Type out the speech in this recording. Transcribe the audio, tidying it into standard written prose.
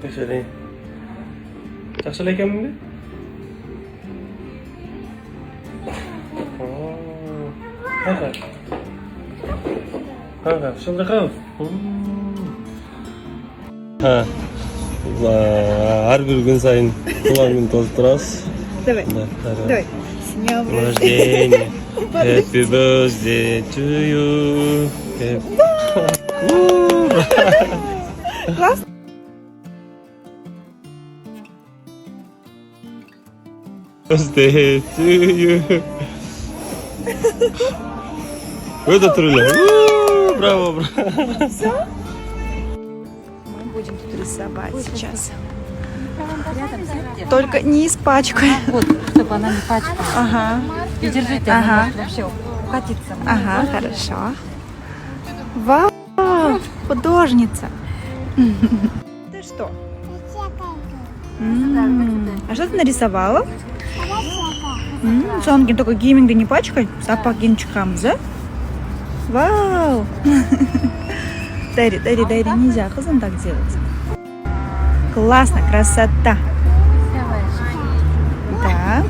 Кешірейін. Жақсылай екенмін бе? Қаға, шылды қау. Әрбір күн сайын туған күн толып тұрасыз. Давай. Давай. С днем Рождения. Happy birthday to you. Класс. Birthday to you. Это трудно. Браво, браво. Все? Мы будем тут рисовать сейчас. Только не испачкай. Вот, чтобы она не пачкалась. Ага. И держите, Ага. она может вообще укатиться. Ага, хорошо. Вау, художница. Ты что? А что ты нарисовала? Сонги, только гейминга не пачкай. Сапагин чхамз, да? Вау. Дари, нельзя, хазан так делать. Классно, красота. Да.